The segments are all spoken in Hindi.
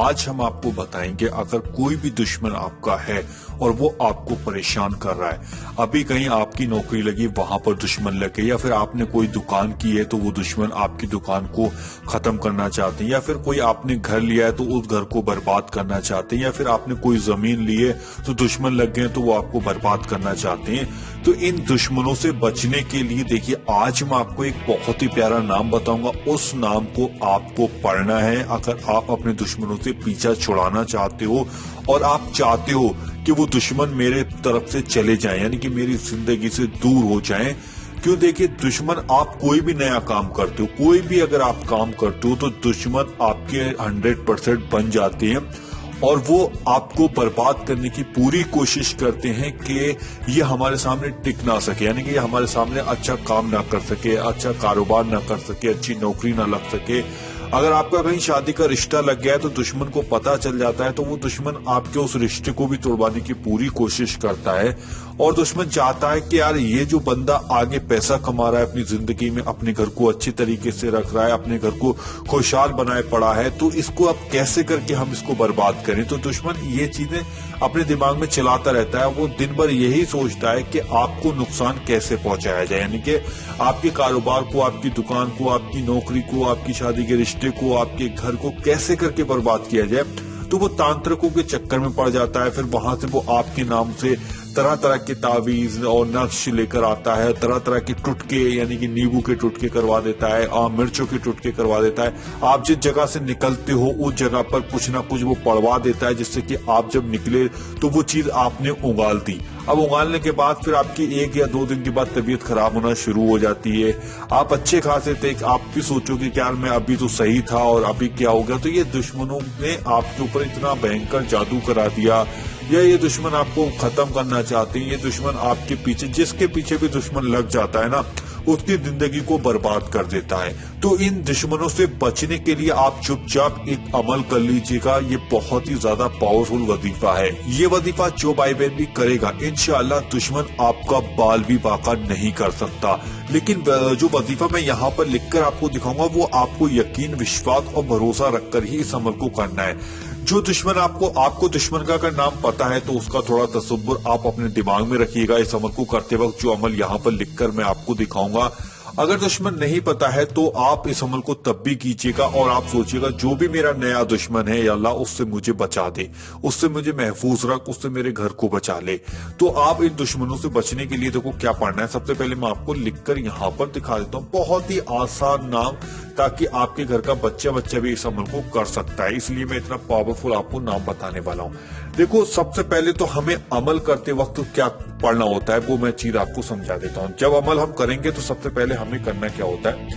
आज हम आपको बताएंगे अगर कोई भी दुश्मन आपका है और वो आपको परेशान कर रहा है, अभी कहीं आपकी नौकरी लगी वहां पर दुश्मन लगे, या फिर आपने कोई दुकान की है तो वो दुश्मन आपकी दुकान को खत्म करना चाहते हैं, या फिर कोई आपने घर लिया है तो उस घर को बर्बाद करना चाहते हैं, या फिर आपने कोई जमीन ली है तो दुश्मन लग गए तो वो आपको बर्बाद करना चाहते हैं। तो इन दुश्मनों से बचने के लिए देखिए आज मैं आपको एक बहुत ही प्यारा नाम बताऊंगा, उस नाम को आपको पढ़ना है अगर आप अपने दुश्मनों से पीछा छुड़ाना चाहते हो और आप चाहते हो कि वो दुश्मन मेरे तरफ से चले जाएं, यानी कि मेरी जिंदगी से दूर हो जाएं। क्यों, देखिए दुश्मन, आप कोई भी नया काम करते हो, कोई भी अगर आप काम करते हो तो दुश्मन आपके 100% बन जाते हैं और वो आपको बर्बाद करने की पूरी कोशिश करते हैं कि ये हमारे सामने टिक ना सके, यानी कि ये हमारे सामने अच्छा काम ना कर सके, अच्छा कारोबार ना कर सके, अच्छी नौकरी ना लग सके। अगर आपका कहीं शादी का रिश्ता लग गया है तो दुश्मन को पता चल जाता है तो वो दुश्मन आपके उस रिश्ते को भी तोड़वाने की पूरी कोशिश करता है। और दुश्मन चाहता है कि यार ये जो बंदा आगे पैसा कमा रहा है अपनी जिंदगी में, अपने घर को अच्छी तरीके से रख रहा है, अपने घर को खुशहाल बनाए पड़ा है, तो इसको अब कैसे करके हम इसको बर्बाद करें। तो दुश्मन ये चीजें अपने दिमाग में चलाता रहता है, वो दिन भर यही सोचता है कि आपको नुकसान कैसे पहुंचाया जाए, यानी कि आपके कारोबार को, आपकी दुकान को, आपकी नौकरी को, आपकी शादी के रिश्ते को, आपके घर को कैसे करके बर्बाद किया जाए। तो वो तांत्रिकों के चक्कर में पड़ जाता है, फिर वहां से वो आपके नाम से तरह तरह के तावीज और नक्श लेकर आता है, तरह तरह के टुटके यानी कि नींबू के टुटके करवा देता है, मिर्चों के टुटके करवा देता है। आप जिस जगह से निकलते हो उस जगह पर कुछ ना कुछ वो पड़वा देता है, जिससे कि आप जब निकले तो वो चीज आपने उगाल दी। अब उगालने के बाद फिर आपकी 1 या 2 दिन के बाद तबीयत खराब होना शुरू हो जाती है। आप अच्छे खासे थे, आप भी सोचोगे कि यार मैं अभी तो सही था और अभी क्या हो गया। तो ये दुश्मनों ने आपके ऊपर इतना भयंकर जादू करा दिया, या ये दुश्मन आपको खत्म करना चाहते हैं, ये दुश्मन आपके पीछे, जिसके पीछे भी दुश्मन लग जाता है ना, उसकी जिंदगी को बर्बाद कर देता है। तो इन दुश्मनों से बचने के लिए आप चुपचाप एक अमल कर लीजिएगा, ये बहुत ही ज्यादा पावरफुल वजीफा है। ये वजीफा जो भाई बहन भी करेगा इंशाअल्लाह दुश्मन आपका बाल भी बाका नहीं कर सकता। लेकिन जो वजीफा मैं यहाँ पर लिखकर आपको दिखाऊंगा वो आपको यकीन, विश्वास और भरोसा रखकर ही इस अमल को करना है। जो दुश्मन आपको दुश्मन का अगर नाम पता है तो उसका थोड़ा तसव्वुर आप अपने दिमाग में रखिएगा इस अमल को करते वक्त, जो अमल यहाँ पर लिखकर मैं आपको दिखाऊंगा। अगर दुश्मन नहीं पता है तो आप इस अमल को तब भी कीजिएगा और आप सोचिएगा जो भी मेरा नया दुश्मन है या अल्लाह उससे मुझे बचा दे, उससे मुझे महफूज रख, उससे मेरे घर को बचा ले। तो आप इन दुश्मनों से बचने के लिए देखो क्या पढ़ना है। सबसे पहले मैं आपको लिखकर यहाँ पर दिखा देता हूँ, बहुत ही आसान नाम, ताकि आपके घर का बच्चा भी इस अमल को कर सकता है, इसलिए मैं इतना पावरफुल आपको नाम बताने वाला हूँ। देखो सबसे पहले तो हमें अमल करते वक्त क्या पढ़ना होता है वो मैं चीज आपको समझा देता हूँ। जब अमल हम करेंगे तो सबसे पहले हमें करना क्या होता है,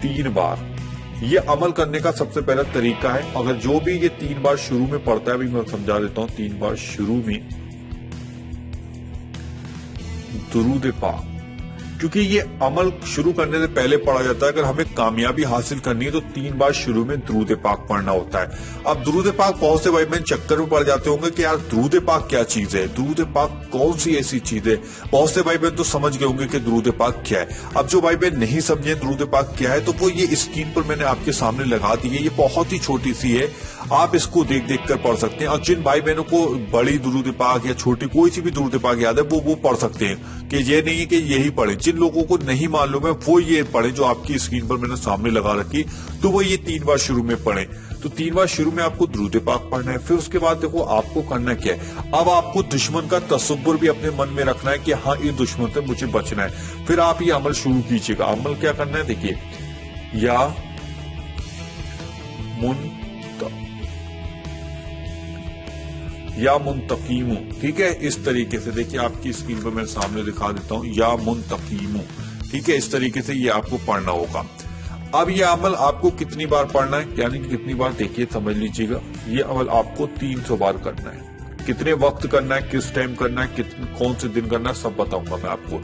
3 बार। ये अमल करने का सबसे पहला तरीका है। अगर जो भी ये 3 बार शुरू में पढ़ता है, अभी मैं समझा देता हूँ, 3 बार शुरू में दुरूद पाक, क्योंकि ये अमल शुरू करने से पहले पढ़ा जाता है। अगर हमें कामयाबी हासिल करनी है तो 3 बार शुरू में दुरूद पाक पढ़ना होता है। अब दुरूद पाक बहुत से भाई बहन चक्कर में पड़ जाते होंगे कि यार दुरूद पाक क्या चीज है, दुरूद पाक कौन सी ऐसी चीज है। बहुत से भाई बहन तो समझ गए होंगे कि दुरूद पाक क्या है। अब जो भाई बहन नहीं समझे दुरूद पाक क्या है तो वो ये स्क्रीन पर मैंने आपके सामने लगा दी है, ये बहुत ही छोटी सी है, आप इसको देख देख कर पढ़ सकते हैं। और जिन भाई बहनों को बड़ी दुरूद पाक या छोटी कोई सी भी दुरूद पाक याद है वो पढ़ सकते हैं, कि ये नहीं है कि यही पढ़े। जिन लोगों को नहीं मालूम है वो ये पढ़े जो आपकी स्क्रीन पर मैंने सामने लगा रखी, तो वो ये 3 बार शुरू में पढ़े। तो 3 बार शुरू में आपको दुरूद पाक पढ़ना है। फिर उसके बाद देखो आपको करना क्या है, अब आपको दुश्मन का तसव्वुर भी अपने मन में रखना है कि हाँ ये दुश्मन से मुझे बचना है। फिर आप ये अमल शुरू कीजिएगा। अमल क्या करना है, देखिए, या मुंतकीमु, ठीक है, इस तरीके से देखिए आपकी स्क्रीन पर मैं सामने दिखा देता हूं, या मुंतकीमु, ठीक है, इस तरीके से ये आपको पढ़ना होगा। अब ये अमल आपको कितनी बार पढ़ना है, यानी कि कितनी बार, देखिए समझ लीजिएगा, ये अमल आपको 300 बार करना है। कितने वक्त करना है, किस टाइम करना है, कौन से दिन करना है, सब बताऊंगा मैं आपको।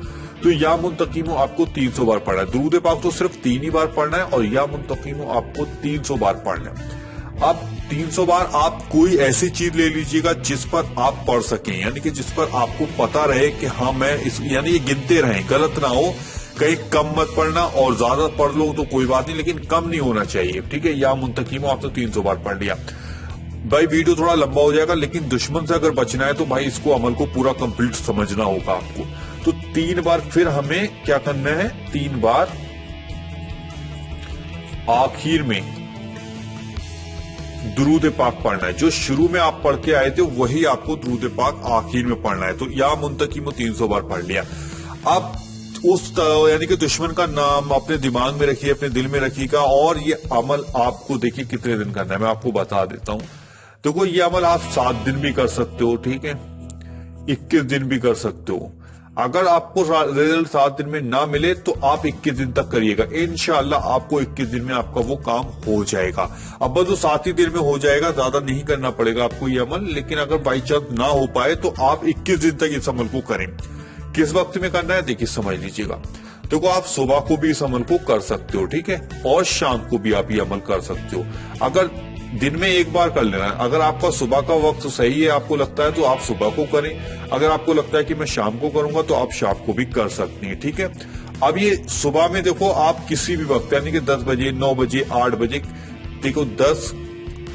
तो या मुंतकीमु आपको 300 बार पढ़ना है। दुरूद पाक तो सिर्फ 3 ही बार पढ़ना है और या मुंतकीमु आपको 300 बार पढ़ना है। अब 300 बार आप कोई ऐसी चीज ले लीजिएगा जिस पर आप पढ़ सकें, यानी कि जिस पर आपको पता रहे कि हाँ मैं इस, यानी ये गिनते रहें, गलत ना हो, कहीं कम मत पढ़ना और ज्यादा पढ़ लो तो कोई बात नहीं, लेकिन कम नहीं होना चाहिए, ठीक है। या मुंतकीमो आप तो 300 बार पढ़ लिया। भाई वीडियो थोड़ा लंबा हो जाएगा, लेकिन दुश्मन से अगर बचना है तो भाई इसको अमल को पूरा कंप्लीट समझना होगा आपको। तो 3 बार फिर हमें क्या करना है, 3 बार आखिर में दुरूद पाक पढ़ना है। जो शुरू में आप पढ़ के आए थे वही आपको दुरूद पाक आखिर में पढ़ना है। तो या मुंतकिम 300 बार पढ़ लिया। अब उस यानी कि दुश्मन का नाम अपने दिमाग में रखिए, अपने दिल में रखिएगा। और ये अमल आपको देखिए कितने दिन करना है, मैं आपको बता देता हूं। देखो ये अमल आप 7 दिन भी कर सकते हो, ठीक है, 21 दिन भी कर सकते हो। अगर आपको रिजल्ट 7 दिन में ना मिले तो आप 21 दिन तक करिएगा, इंशाल्लाह आपको 21 दिन में आपका वो काम हो जाएगा। अब बस वो 7 ही दिन में हो जाएगा, ज्यादा नहीं करना पड़ेगा आपको ये अमल। लेकिन अगर बाई चांस ना हो पाए तो आप 21 दिन तक इस अमल को करें। किस वक्त में करना है देखिए समझ लीजिएगा। देखो आप सुबह को भी इस अमल को कर सकते हो, ठीक है, और शाम को भी आप ये अमल कर सकते हो। अगर दिन में एक बार कर लेना है, अगर आपका सुबह का वक्त सही है आपको लगता है तो आप सुबह को करें। अगर आपको लगता है कि मैं शाम को करूंगा तो आप शाम को भी कर सकती हैं, ठीक है। अब ये सुबह में देखो आप किसी भी वक्त यानी कि 10 बजे, 9 बजे, 8 बजे, देखो 10,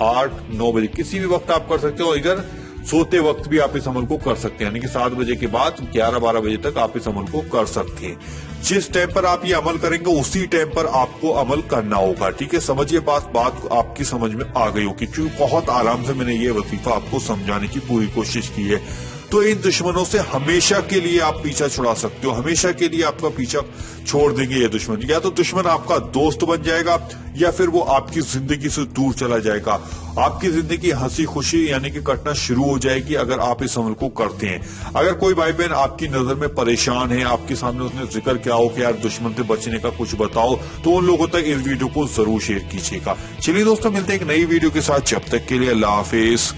8, 9 बजे किसी भी वक्त आप कर सकते हो। इधर सोते वक्त भी आप इस अमल को कर सकते हैं, यानी कि 7 बजे के बाद 11-12 बजे तक आप इस अमल को कर सकते हैं। जिस टाइम पर आप ये अमल करेंगे उसी टाइम पर आपको अमल करना होगा, ठीक है। समझिए बात आपकी समझ में आ गई होगी, क्योंकि बहुत आराम से मैंने ये वजीफा आपको समझाने की पूरी कोशिश की है। तो इन दुश्मनों से हमेशा के लिए आप पीछा छुड़ा सकते हो, हमेशा के लिए आपका पीछा छोड़ देंगे ये दुश्मन। या तो दुश्मन आपका दोस्त बन जाएगा या फिर वो आपकी जिंदगी से दूर चला जाएगा। आपकी जिंदगी हंसी खुशी यानी कि कटना शुरू हो जाएगी अगर आप इस अमल को करते हैं। अगर कोई भाई बहन आपकी नजर में परेशान है, आपके सामने उसने जिक्र किया हो कि यार दुश्मन से बचने का कुछ बताओ, तो उन लोगों तक इस वीडियो को जरूर शेयर कीजिएगा। चलिए दोस्तों मिलते हैं एक नई वीडियो के साथ, जब तक के लिए अल्लाह हाफिज।